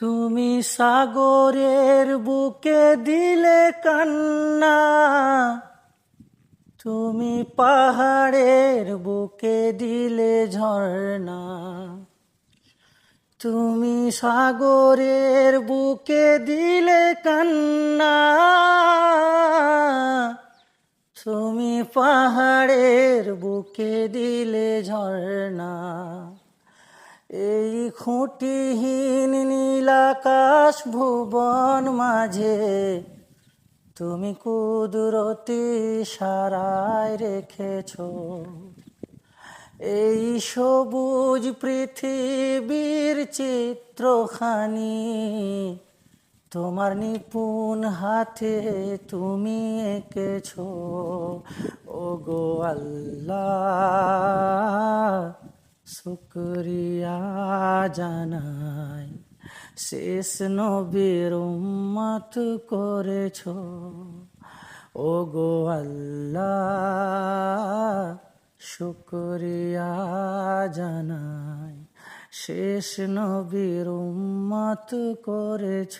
তুমি সাগরের বুকে দিলে কান্না, তুমি পাহাড়ের বুকে দিলে ঝর্ণা। তুমি সাগরের বুকে দিলে কান্না, তুমি পাহাড়ের বুকে দিলে ঝর্ণা। এই খুঁটিহীন নীলাকাশ ভুবন মাঝে তুমি কুদরতি সারায় রেখেছ। এই সবুজ পৃথিবীর চিত্রখানি তোমার নিপুণ হাতে তুমি এঁকেছ। ওগো আল্লাহ, শুকরিয়া জানাই, শেষ নবীর উম্মত করেছ। ওগো আল্লাহ, শুকরিয়া জানাই, শেষ নবীর উম্মত করেছ।